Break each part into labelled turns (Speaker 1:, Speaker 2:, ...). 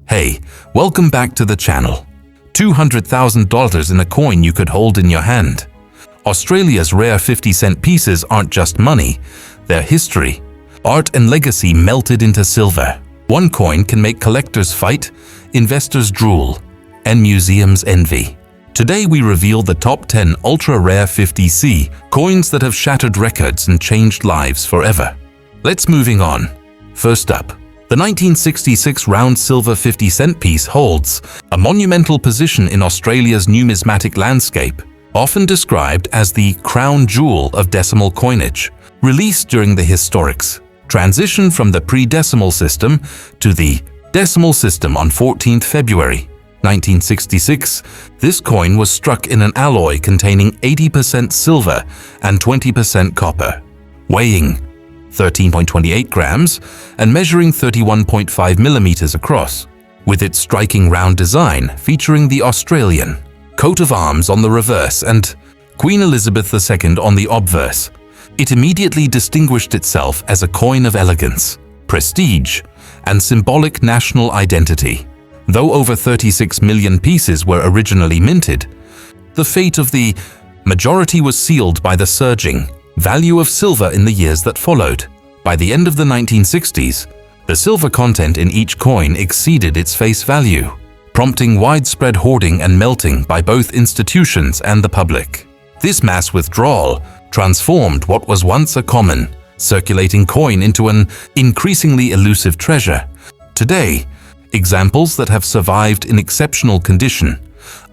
Speaker 1: Hey, welcome back to the channel. $200,000 in a coin you could hold in your hand. Australia's rare 50-cent pieces aren't just money, they're history, art and legacy melted into silver. One coin can make collectors fight, investors drool, and museums envy. Today we reveal the top 10 ultra-rare 50C coins that have shattered records and changed lives forever. Let's moving on. First up, the 1966 round silver 50-cent piece holds a monumental position in Australia's numismatic landscape, often described as the crown jewel of decimal coinage. Released during the historic's transition from the pre-decimal system to the decimal system on 14th February 1966, this coin was struck in an alloy containing 80% silver and 20% copper, weighing 13.28 grams and measuring 31.5 millimeters across, with its striking round design featuring the Australian coat of arms on the reverse and Queen Elizabeth II on the obverse. It immediately distinguished itself as a coin of elegance, prestige, and symbolic national identity. Though over 36 million pieces were originally minted, the fate of the majority was sealed by the surging value of silver in the years that followed. By the end of the 1960s, the silver content in each coin exceeded its face value, prompting widespread hoarding and melting by both institutions and the public. This mass withdrawal transformed what was once a common, circulating coin into an increasingly elusive treasure. Today, examples that have survived in exceptional condition,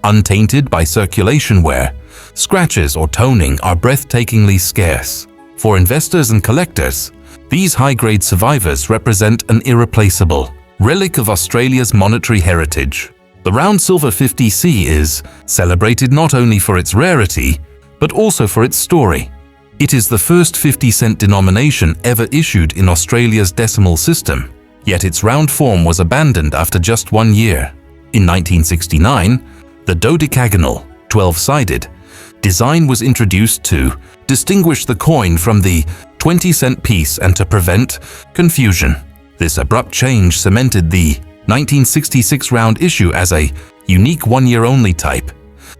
Speaker 1: untainted by circulation wear, scratches or toning, are breathtakingly scarce. For investors and collectors, these high-grade survivors represent an irreplaceable relic of Australia's monetary heritage. The round silver 50C is celebrated not only for its rarity, but also for its story. It is the first 50-cent denomination ever issued in Australia's decimal system, yet its round form was abandoned after just 1 year. In 1969, the dodecagonal, 12-sided, design was introduced to distinguish the coin from the 20-cent piece and to prevent confusion. This abrupt change cemented the 1966 round issue as a unique one-year-only type,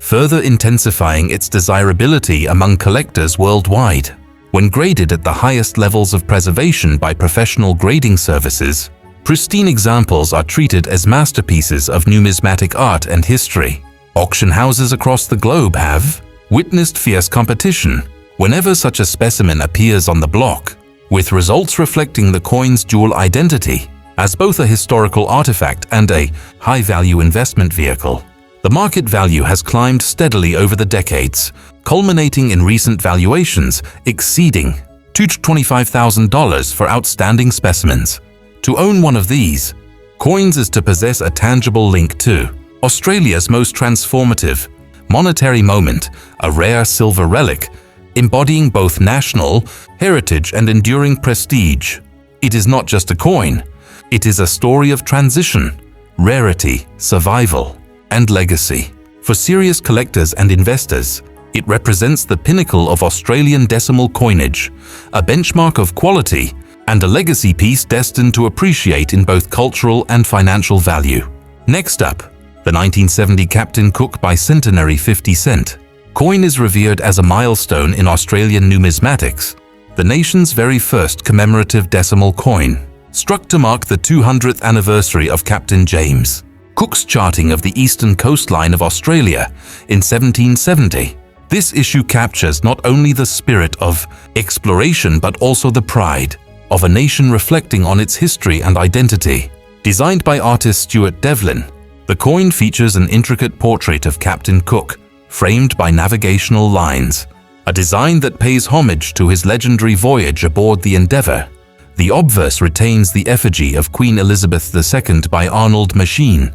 Speaker 1: further intensifying its desirability among collectors worldwide. When graded at the highest levels of preservation by professional grading services, pristine examples are treated as masterpieces of numismatic art and history. Auction houses across the globe have witnessed fierce competition whenever such a specimen appears on the block, with results reflecting the coin's dual identity as both a historical artifact and a high-value investment vehicle. The market value has climbed steadily over the decades, culminating in recent valuations exceeding $25,000 for outstanding specimens. To own one of these coins is to possess a tangible link to Australia's most transformative monetary moment, a rare silver relic embodying both national heritage and enduring prestige. It is not just a coin, it is a story of transition, rarity, survival, and legacy. For serious collectors and investors, it represents the pinnacle of Australian decimal coinage, a benchmark of quality, and a legacy piece destined to appreciate in both cultural and financial value. Next up, the 1970 Captain Cook Bicentenary 50-cent coin is revered as a milestone in Australian numismatics, the nation's very first commemorative decimal coin, struck to mark the 200th anniversary of Captain James Cook's charting of the eastern coastline of Australia in 1770. This issue captures not only the spirit of exploration but also the pride of a nation reflecting on its history and identity. Designed by artist Stuart Devlin, the coin features an intricate portrait of Captain Cook, framed by navigational lines, a design that pays homage to his legendary voyage aboard the Endeavour. The obverse retains the effigy of Queen Elizabeth II by Arnold Machine,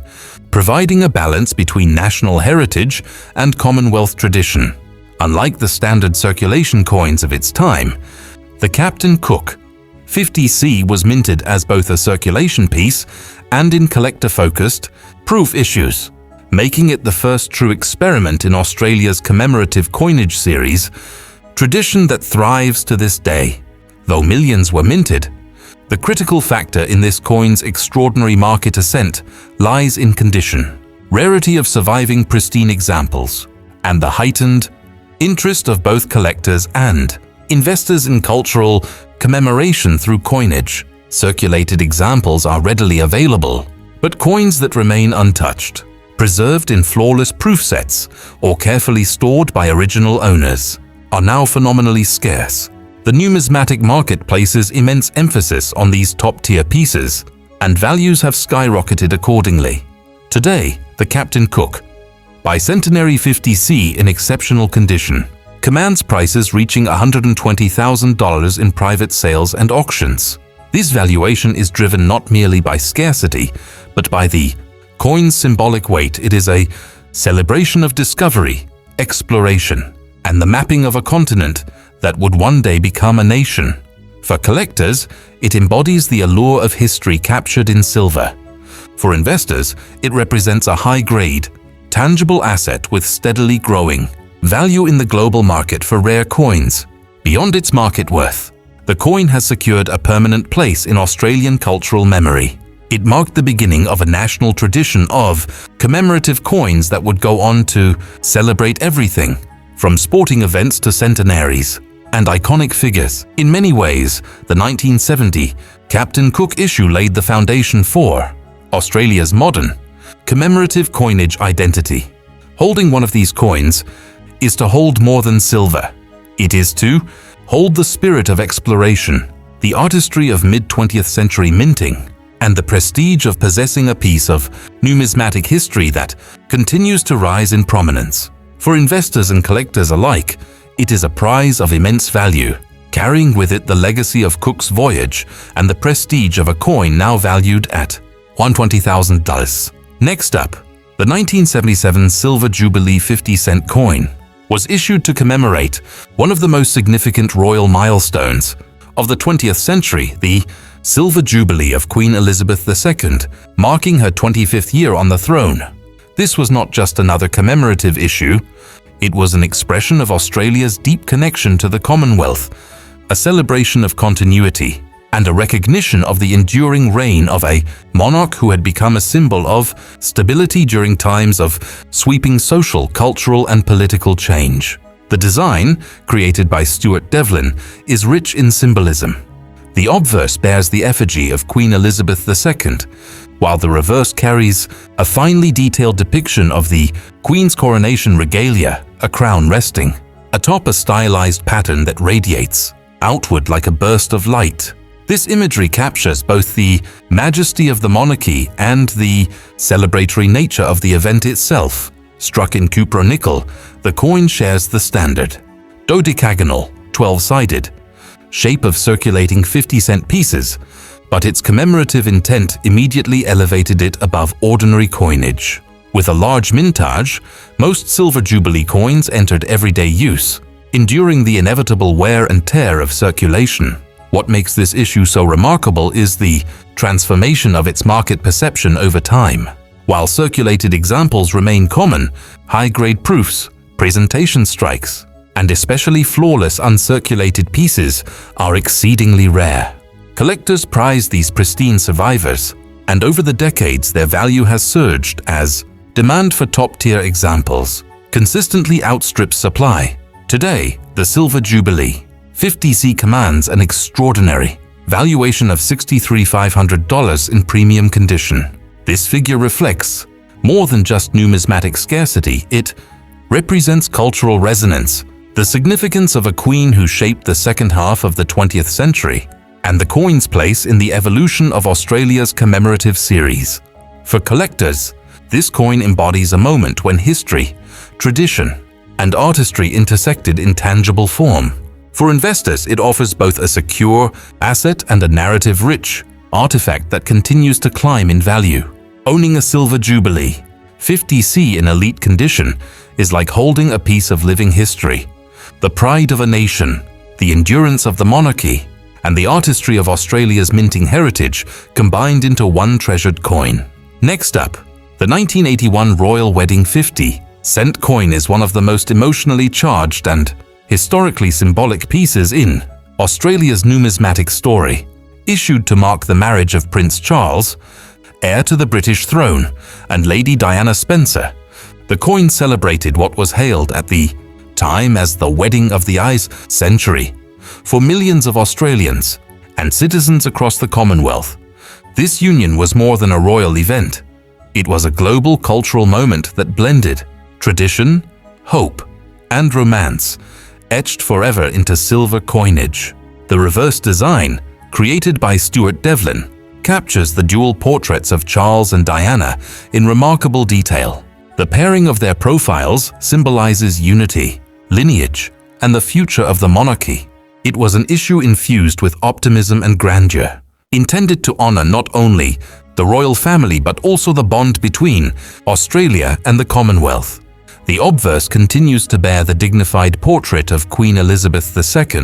Speaker 1: providing a balance between national heritage and Commonwealth tradition. Unlike the standard circulation coins of its time, the Captain Cook 50C was minted as both a circulation piece and in collector-focused proof issues, making it the first true experiment in Australia's commemorative coinage series, tradition that thrives to this day. Though millions were minted, The critical factor in this coin's extraordinary market ascent lies in condition, rarity of surviving pristine examples, and the heightened interest of both collectors and investors in cultural commemoration through coinage. Circulated examples are readily available, but coins that remain untouched, preserved in flawless proof sets, or carefully stored by original owners, are now phenomenally scarce. The numismatic market places immense emphasis on these top-tier pieces, and values have skyrocketed accordingly. Today, the Captain Cook Bicentenary 50C in exceptional condition commands prices reaching $120,000 in private sales and auctions. This valuation is driven not merely by scarcity, but by the coin's symbolic weight. It is a celebration of discovery, exploration, and the mapping of a continent that would one day become a nation. For collectors, it embodies the allure of history captured in silver. For investors, it represents a high-grade, tangible asset with steadily growing value in the global market for rare coins. Beyond its market worth, the coin has secured a permanent place in Australian cultural memory. It marked the beginning of a national tradition of commemorative coins that would go on to celebrate everything from sporting events to centenaries and iconic figures. In many ways, the 1970 Captain Cook issue laid the foundation for Australia's modern commemorative coinage identity. Holding one of these coins is to hold more than silver. It is to hold the spirit of exploration, the artistry of mid-20th century minting, and the prestige of possessing a piece of numismatic history that continues to rise in prominence. For investors and collectors alike, it is a prize of immense value, carrying with it the legacy of Cook's voyage and the prestige of a coin now valued at $120,000. Next up, the 1977 Silver Jubilee 50-cent coin was issued to commemorate one of the most significant royal milestones of the 20th century, the Silver Jubilee of Queen Elizabeth II, marking her 25th year on the throne. This was not just another commemorative issue, it was an expression of Australia's deep connection to the Commonwealth, a celebration of continuity, and a recognition of the enduring reign of a monarch who had become a symbol of stability during times of sweeping social, cultural, and political change. The design, created by Stuart Devlin, is rich in symbolism. The obverse bears the effigy of Queen Elizabeth II, while the reverse carries a finely detailed depiction of the Queen's coronation regalia, a crown resting atop a stylized pattern that radiates outward like a burst of light. This imagery captures both the majesty of the monarchy and the celebratory nature of the event itself. Struck in cupro-nickel, the coin shares the standard dodecagonal, 12-sided shape of circulating 50-cent pieces, but its commemorative intent immediately elevated it above ordinary coinage. With a large mintage, most Silver Jubilee coins entered everyday use, enduring the inevitable wear and tear of circulation. What makes this issue so remarkable is the transformation of its market perception over time. While circulated examples remain common, high-grade proofs, presentation strikes, and especially flawless uncirculated pieces are exceedingly rare. Collectors prize these pristine survivors, and over the decades their value has surged as demand for top-tier examples consistently outstrips supply. Today, the Silver Jubilee 50C commands an extraordinary valuation of $63,500 in premium condition. This figure reflects more than just numismatic scarcity. It represents cultural resonance, the significance of a queen who shaped the second half of the 20th century, and the coin's place in the evolution of Australia's commemorative series. For collectors, this coin embodies a moment when history, tradition, and artistry intersected in tangible form. For investors, it offers both a secure asset and a narrative-rich artifact that continues to climb in value. Owning a Silver Jubilee 50C in elite condition is like holding a piece of living history, the pride of a nation, the endurance of the monarchy, and the artistry of Australia's minting heritage combined into one treasured coin. Next up, the 1981 Royal Wedding 50-cent coin is one of the most emotionally charged and historically symbolic pieces in Australia's numismatic story. issued to mark the marriage of Prince Charles, heir to the British throne, and Lady Diana Spencer. The coin celebrated what was hailed at the time as the wedding of the ice century for millions of Australians and citizens across the Commonwealth. This union was more than a royal event. It was a global cultural moment that blended tradition, hope, and romance, etched forever into silver coinage. The reverse design, created by Stuart Devlin, captures the dual portraits of Charles and Diana in remarkable detail. The pairing of their profiles symbolizes unity, lineage, and the future of the monarchy. It was an issue infused with optimism and grandeur, intended to honor not only the royal family but also the bond between Australia and the Commonwealth. The obverse continues to bear the dignified portrait of Queen Elizabeth II,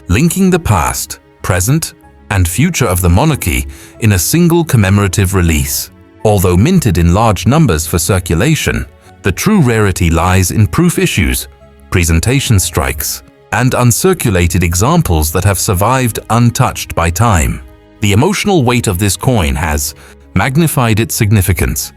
Speaker 1: linking the past, present, and future of the monarchy in a single commemorative release. Although minted in large numbers for circulation, the true rarity lies in proof issues, presentation strikes, and uncirculated examples that have survived untouched by time. The emotional weight of this coin has magnified its significance.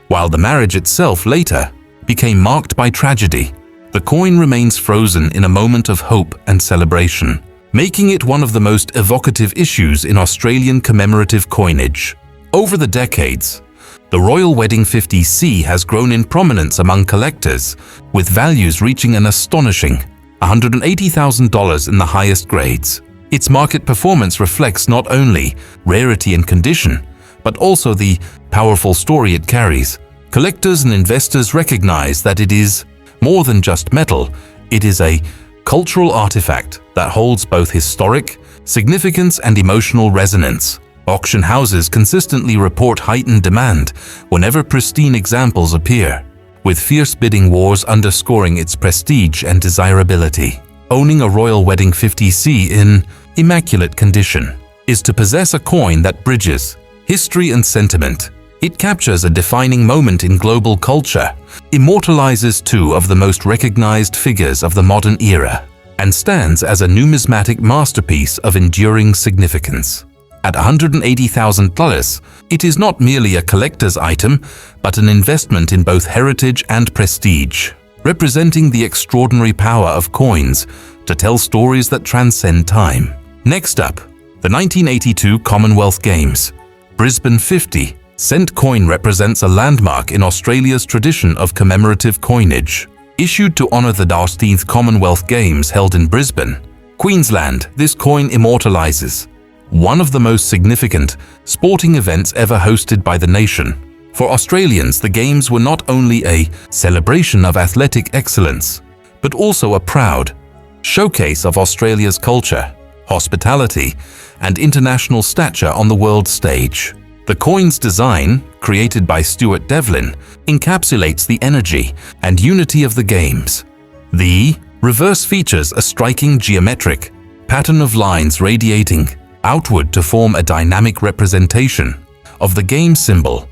Speaker 1: While the marriage itself later became marked by tragedy, the coin remains frozen in a moment of hope and celebration, making it one of the most evocative issues in Australian commemorative coinage. Over the decades, the Royal Wedding 50C has grown in prominence among collectors, with values reaching an astonishing $180,000 in the highest grades. Its market performance reflects not only rarity and condition, but also the powerful story it carries. Collectors and investors recognize that it is more than just metal. It is a cultural artifact that holds both historic significance and emotional resonance. Auction houses consistently report heightened demand whenever pristine examples appear, with fierce bidding wars underscoring its prestige and desirability. Owning a Royal Wedding 50C in immaculate condition is to possess a coin that bridges history and sentiment. It captures a defining moment in global culture, immortalizes two of the most recognized figures of the modern era, and stands as a numismatic masterpiece of enduring significance. At $180,000, it is not merely a collector's item, but an investment in both heritage and prestige, representing the extraordinary power of coins to tell stories that transcend time. Next up, the 1982 Commonwealth Games. Brisbane 50-cent coin represents a landmark in Australia's tradition of commemorative coinage. Issued to honor the 13th Commonwealth Games held in Brisbane, Queensland, this coin immortalizes one of the most significant sporting events ever hosted by the nation. For Australians, the Games were not only a celebration of athletic excellence, but also a proud showcase of Australia's culture, hospitality, and international stature on the world stage. The coin's design, created by Stuart Devlin, encapsulates the energy and unity of the Games. The reverse features a striking geometric pattern of lines radiating outward to form a dynamic representation of the game symbol,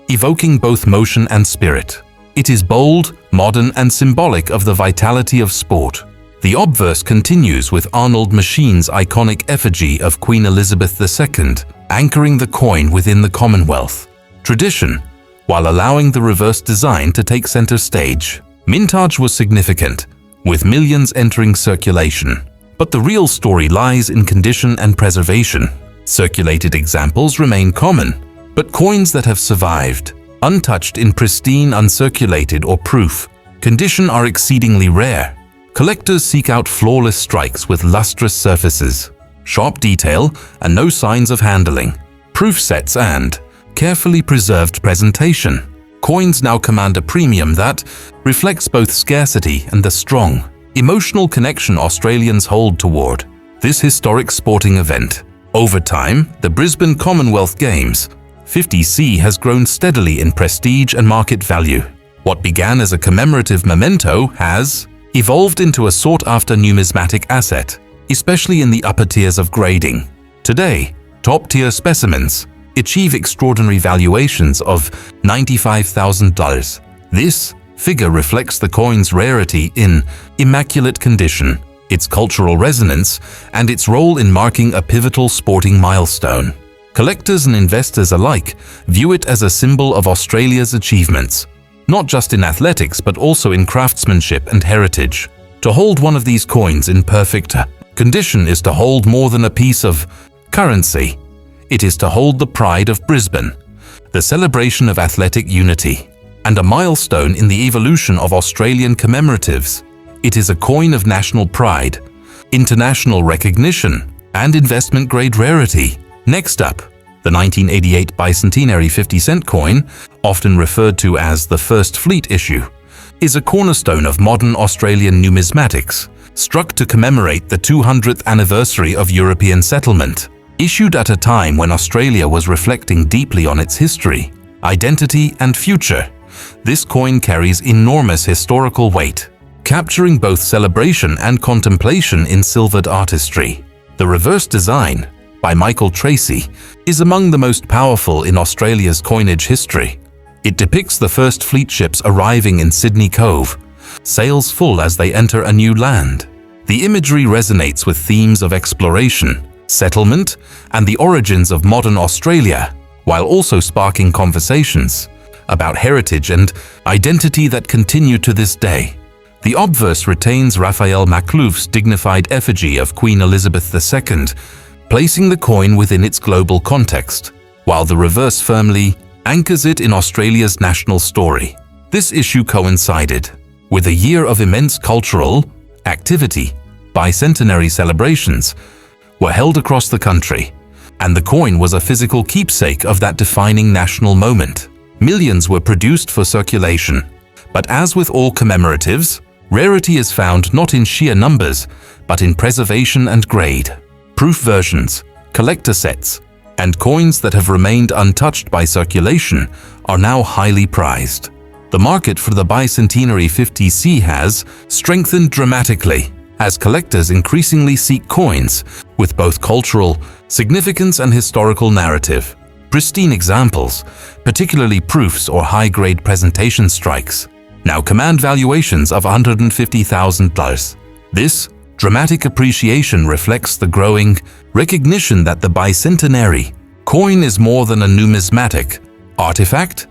Speaker 1: evoking both motion and spirit. It is bold, modern, and symbolic of the vitality of sport. The obverse continues with Arnold Machine's iconic effigy of Queen Elizabeth II, anchoring the coin within the Commonwealth tradition, while allowing the reverse design to take center stage. Mintage was significant, with millions entering circulation. But the real story lies in condition and preservation. Circulated examples remain common, but coins that have survived, untouched in pristine, uncirculated, or proof condition are exceedingly rare. Collectors seek out flawless strikes with lustrous surfaces, sharp detail, and no signs of handling. Proof sets and carefully preserved presentation. Coins now command a premium that reflects both scarcity and the strong emotional connection Australians hold toward this historic sporting event. Over time, the Brisbane Commonwealth Games 50C has grown steadily in prestige and market value. What began as a commemorative memento has evolved into a sought-after numismatic asset, especially in the upper tiers of grading. Today, top-tier specimens achieve extraordinary valuations of $95,000. This figure reflects the coin's rarity in immaculate condition, its cultural resonance, and its role in marking a pivotal sporting milestone. Collectors and investors alike view it as a symbol of Australia's achievements, not just in athletics but also in craftsmanship and heritage. To hold one of these coins in perfect condition is to hold more than a piece of currency. It is to hold the pride of Brisbane, the celebration of athletic unity, and a milestone in the evolution of Australian commemoratives. It is a coin of national pride, international recognition, and investment-grade rarity. Next up, the 1988 Bicentenary 50-cent coin, often referred to as the First Fleet issue, is a cornerstone of modern Australian numismatics, struck to commemorate the 200th anniversary of European settlement. Issued at a time when Australia was reflecting deeply on its history, identity, and future, this coin carries enormous historical weight, capturing both celebration and contemplation in silvered artistry. The reverse design, by Michael Tracy, is among the most powerful in Australia's coinage history. It depicts the first fleet ships arriving in Sydney Cove, sails full as they enter a new land. The imagery resonates with themes of exploration, settlement, and the origins of modern Australia, while also sparking conversations about heritage and identity that continue to this day. The obverse retains Raphael Maklouf's dignified effigy of Queen Elizabeth II, placing the coin within its global context, while the reverse firmly anchors it in Australia's national story. This issue coincided with a year of immense cultural activity. Bicentenary celebrations were held across the country, and the coin was a physical keepsake of that defining national moment. Millions were produced for circulation, but as with all commemoratives, rarity is found not in sheer numbers, but in preservation and grade. Proof versions, collector sets, and coins that have remained untouched by circulation are now highly prized. The market for the Bicentenary 50C has strengthened dramatically as collectors increasingly seek coins with both cultural significance and historical narrative. Pristine examples, particularly proofs or high-grade presentation strikes, now command valuations of $150,000. This dramatic appreciation reflects the growing recognition that the Bicentenary coin is more than a numismatic artifact.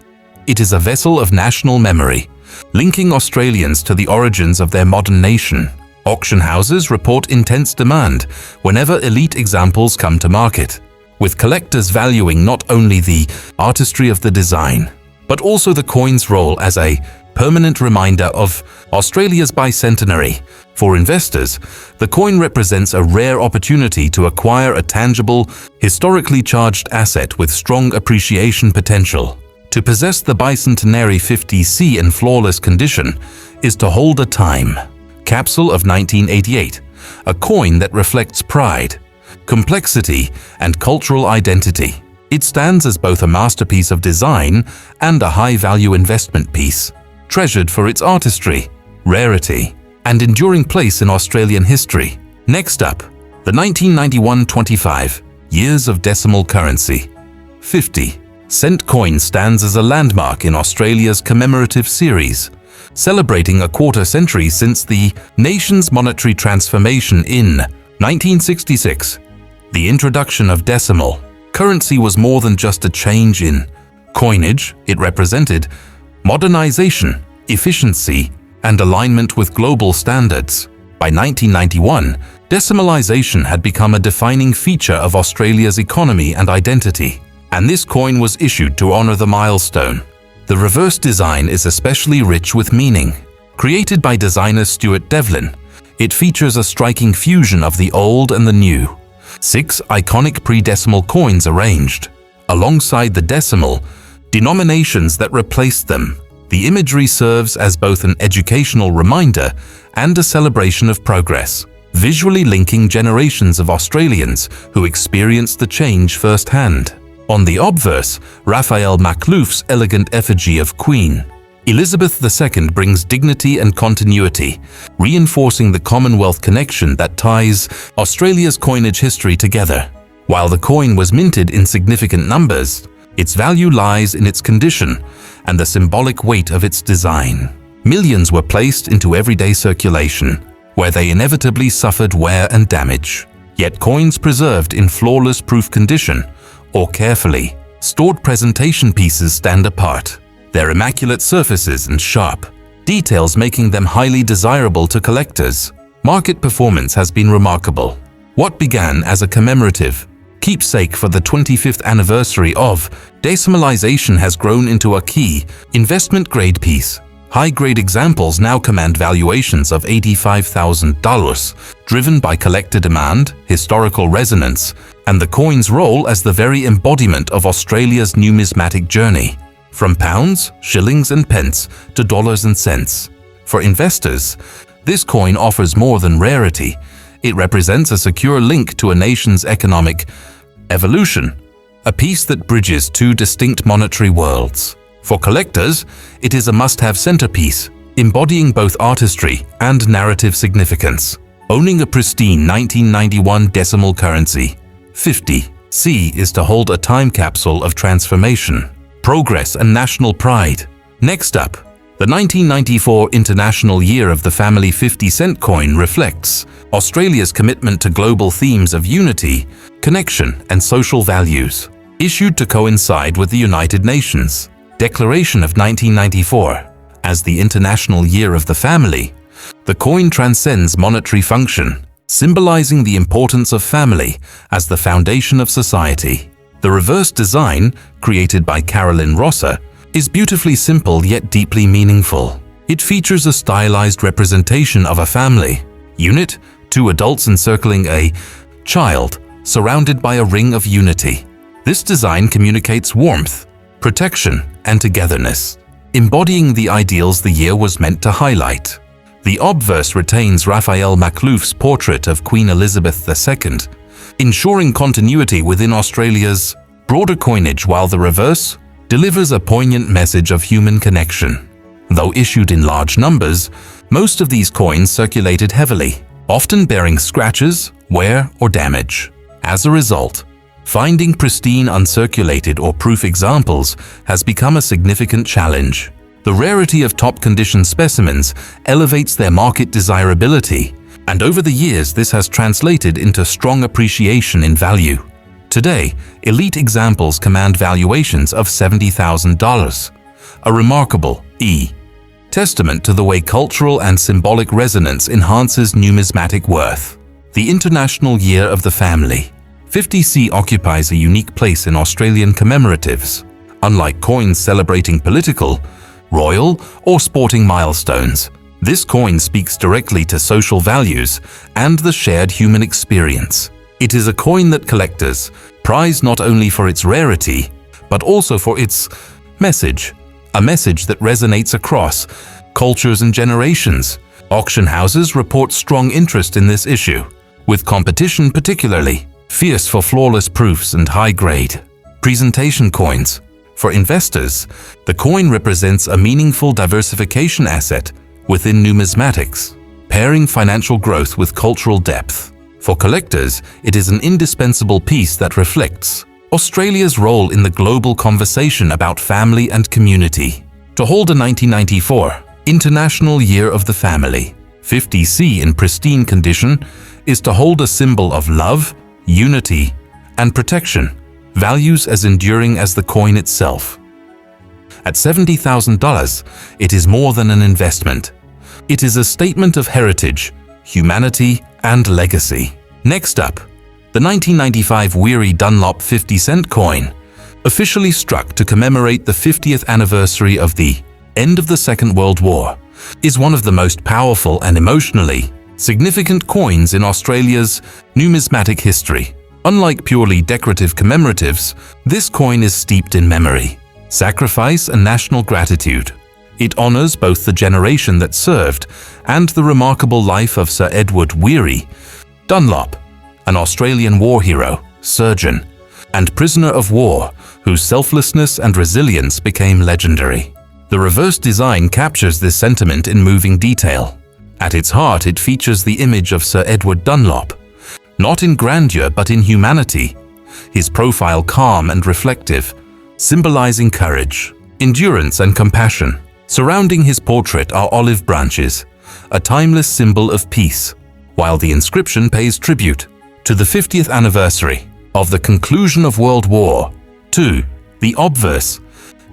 Speaker 1: It is a vessel of national memory, linking Australians to the origins of their modern nation. Auction houses report intense demand whenever elite examples come to market, with collectors valuing not only the artistry of the design, but also the coin's role as a permanent reminder of Australia's bicentenary. For investors, the coin represents a rare opportunity to acquire a tangible, historically charged asset with strong appreciation potential. To possess the Bicentenary 50C in flawless condition is to hold a time capsule of 1988, a coin that reflects pride, complexity, and cultural identity. It stands as both a masterpiece of design and a high-value investment piece, treasured for its artistry, rarity, and enduring place in Australian history. Next up, the 1991 25 years of decimal currency. 50-cent coin stands as a landmark in Australia's commemorative series, celebrating a quarter century since the nation's monetary transformation in 1966. The introduction of decimal currency was more than just a change in coinage. It represented modernization, efficiency, and alignment with global standards. By 1991, decimalization had become a defining feature of Australia's economy and identity, and this coin was issued to honor the milestone. The reverse design is especially rich with meaning. Created by designer Stuart Devlin, it features a striking fusion of the old and the new. 6 iconic pre-decimal coins arranged alongside the decimal denominations that replaced them. The imagery serves as both an educational reminder and a celebration of progress, visually linking generations of Australians who experienced the change firsthand. On the obverse, Raphael Maklouf's elegant effigy of Queen Elizabeth II brings dignity and continuity, reinforcing the Commonwealth connection that ties Australia's coinage history together. While the coin was minted in significant numbers, its value lies in its condition and the symbolic weight of its design. Millions were placed into everyday circulation, where they inevitably suffered wear and damage. Yet coins preserved in flawless proof condition or carefully stored presentation pieces stand apart. Their immaculate surfaces and sharp details making them highly desirable to collectors. Market performance has been remarkable. What began as a commemorative keepsake for the 25th anniversary of decimalization has grown into a key investment-grade piece. High-grade examples now command valuations of $85,000, driven by collector demand, historical resonance, and the coin's role as the very embodiment of Australia's numismatic journey, from pounds, shillings and pence to dollars and cents. For investors, this coin offers more than rarity. It represents a secure link to a nation's economic evolution, a piece that bridges two distinct monetary worlds. For collectors, it is a must-have centerpiece, embodying both artistry and narrative significance. Owning a pristine 1991 decimal currency, 50C, is to hold a time capsule of transformation, progress and national pride. Next up, the 1994 International Year of the Family 50-cent coin reflects Australia's commitment to global themes of unity, connection and social values. Issued to coincide with the United Nations Declaration of 1994 as the International Year of the Family, the coin transcends monetary function, symbolizing the importance of family as the foundation of society. The reverse design, created by Carolyn Rosser, is beautifully simple yet deeply meaningful. It features a stylized representation of a family unit, two adults encircling a child, surrounded by a ring of unity. This design communicates warmth, protection, and togetherness, embodying the ideals the year was meant to highlight. The obverse retains Raphael Maklouf's portrait of Queen Elizabeth II, ensuring continuity within Australia's broader coinage, while the reverse delivers a poignant message of human connection. Though issued in large numbers, most of these coins circulated heavily, often bearing scratches, wear, or damage. As a result, finding pristine uncirculated or proof examples has become a significant challenge. The rarity of top-condition specimens elevates their market desirability, and over the years this has translated into strong appreciation in value. Today, elite examples command valuations of $70,000, a remarkable testament to the way cultural and symbolic resonance enhances numismatic worth. The International Year of the Family 50C occupies a unique place in Australian commemoratives. Unlike coins celebrating political, royal, or sporting milestones, this coin speaks directly to social values and the shared human experience. It is a coin that collectors prize not only for its rarity, but also for its message, a message that resonates across cultures and generations. Auction houses report strong interest in this issue, with competition particularly fierce for flawless proofs and high-grade presentation coins. For investors, the coin represents a meaningful diversification asset within numismatics, pairing financial growth with cultural depth. For collectors, it is an indispensable piece that reflects Australia's role in the global conversation about family and community. To hold a 1994 International Year of the Family 50C in pristine condition is to hold a symbol of love, unity, and protection, values as enduring as the coin itself. At $70,000, it is more than an investment. It is a statement of heritage, humanity, and legacy. Next up, the 1995 Weary Dunlop 50-cent coin, officially struck to commemorate the 50th anniversary of the end of the Second World War, is one of the most powerful and emotionally significant coins in Australia's numismatic history. Unlike purely decorative commemoratives, this coin is steeped in memory, sacrifice, and national gratitude. It honors both the generation that served and the remarkable life of Sir Edward Weary Dunlop, an Australian war hero, surgeon, and prisoner of war whose selflessness and resilience became legendary. The reverse design captures this sentiment in moving detail. At its heart, it features the image of Sir Edward Dunlop, not in grandeur but in humanity, his profile calm and reflective, symbolizing courage, endurance, and compassion. Surrounding his portrait are olive branches, a timeless symbol of peace, while the inscription pays tribute to the 50th anniversary of the conclusion of World War II. The obverse,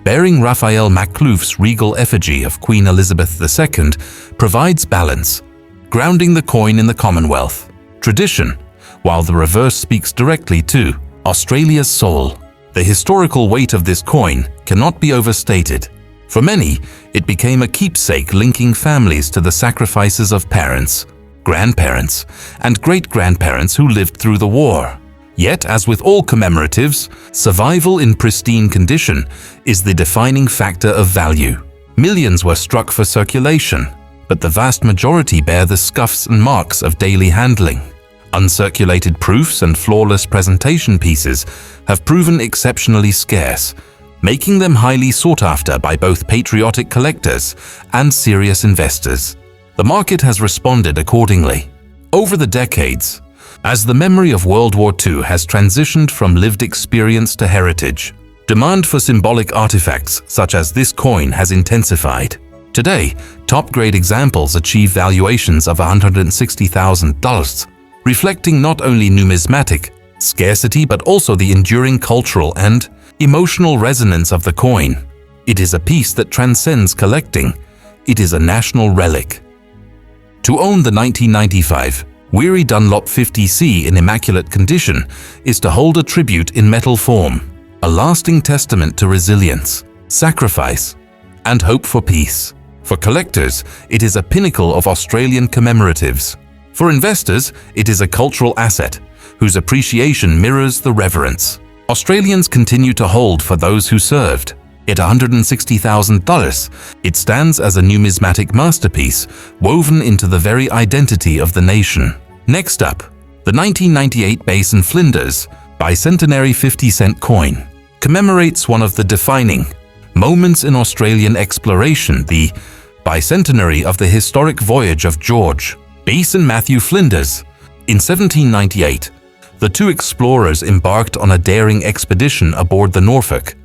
Speaker 1: bearing Raphael Maklouf's regal effigy of Queen Elizabeth II, provides balance, grounding the coin in the Commonwealth tradition, while the reverse speaks directly to Australia's soul. The historical weight of this coin cannot be overstated. For many, it became a keepsake linking families to the sacrifices of parents, grandparents, and great-grandparents who lived through the war. Yet, as with all commemoratives, survival in pristine condition is the defining factor of value. Millions were struck for circulation, but the vast majority bear the scuffs and marks of daily handling. Uncirculated proofs and flawless presentation pieces have proven exceptionally scarce, making them highly sought after by both patriotic collectors and serious investors. The market has responded accordingly. Over the decades, as the memory of World War II has transitioned from lived experience to heritage, demand for symbolic artifacts such as this coin has intensified. Today, top-grade examples achieve valuations of $160,000, reflecting not only numismatic scarcity but also the enduring cultural and emotional resonance of the coin. It is a piece that transcends collecting. It is a national relic. To own the 1995 Weary Dunlop 50C in immaculate condition is to hold a tribute in metal form, a lasting testament to resilience, sacrifice, and hope for peace. For collectors, it is a pinnacle of Australian commemoratives. For investors, it is a cultural asset whose appreciation mirrors the reverence Australians continue to hold for those who served. At $160,000, it stands as a numismatic masterpiece woven into the very identity of the nation. Next up, the 1998 Bass and Flinders Bicentenary 50-cent coin commemorates one of the defining moments in Australian exploration, the bicentenary of the historic voyage of George, Bass and Matthew Flinders. In 1798, the two explorers embarked on a daring expedition aboard the Norfolk,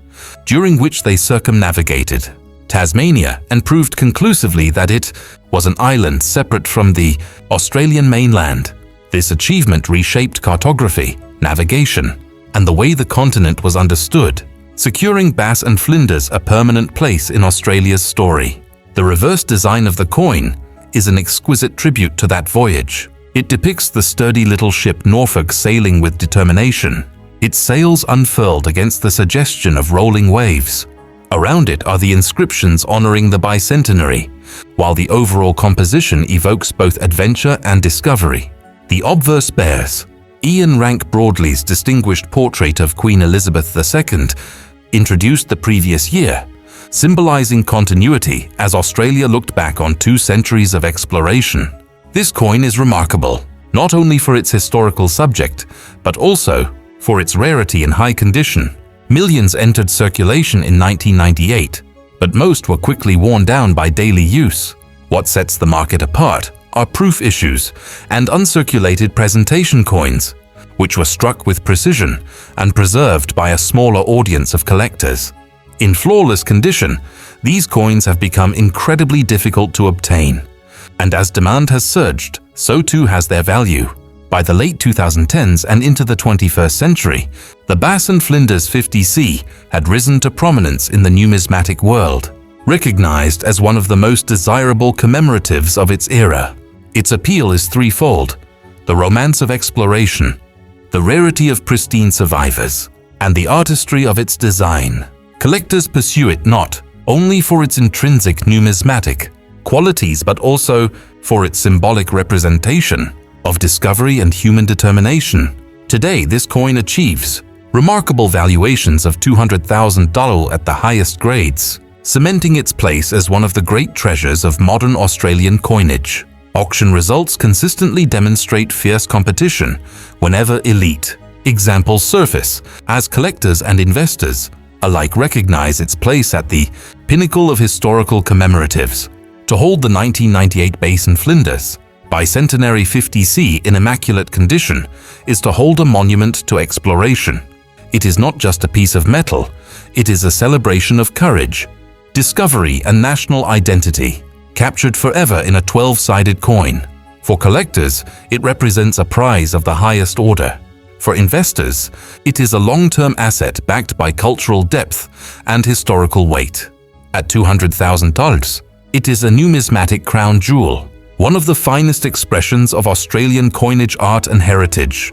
Speaker 1: during which they circumnavigated Tasmania and proved conclusively that it was an island separate from the Australian mainland. This achievement reshaped cartography, navigation, and the way the continent was understood, securing Bass and Flinders a permanent place in Australia's story. The reverse design of the coin is an exquisite tribute to that voyage. It depicts the sturdy little ship Norfolk sailing with determination, its sails unfurled against the suggestion of rolling waves. Around it are the inscriptions honoring the bicentenary, while the overall composition evokes both adventure and discovery. The obverse bears Ian Rank Broadley's distinguished portrait of Queen Elizabeth II, introduced the previous year, symbolizing continuity as Australia looked back on 2 centuries of exploration. This coin is remarkable, not only for its historical subject, but also for its rarity and high condition. Millions entered circulation in 1998, but most were quickly worn down by daily use. What sets the market apart are proof issues and uncirculated presentation coins, which were struck with precision and preserved by a smaller audience of collectors. In flawless condition, these coins have become incredibly difficult to obtain. And as demand has surged, so too has their value. By the late 2010s and into the 21st century, the Bass and Flinders 50C had risen to prominence in the numismatic world, recognized as one of the most desirable commemoratives of its era. Its appeal is threefold: the romance of exploration, the rarity of pristine survivors, and the artistry of its design. Collectors pursue it not only for its intrinsic numismatic qualities but also for its symbolic representation of discovery and human determination. Today, this coin achieves remarkable valuations of $200,000 at the highest grades, cementing its place as one of the great treasures of modern Australian coinage. Auction results consistently demonstrate fierce competition whenever elite examples surface, as collectors and investors alike recognize its place at the pinnacle of historical commemoratives. To hold the 1998 Bass and Flinders Bicentenary 50C in immaculate condition is to hold a monument to exploration. It is not just a piece of metal, it is a celebration of courage, discovery, and national identity. captured forever in a 12-sided coin. For collectors, it represents a prize of the highest order. For investors, it is a long-term asset backed by cultural depth and historical weight. At $200,000, it is a numismatic crown jewel, one of the finest expressions of Australian coinage art and heritage.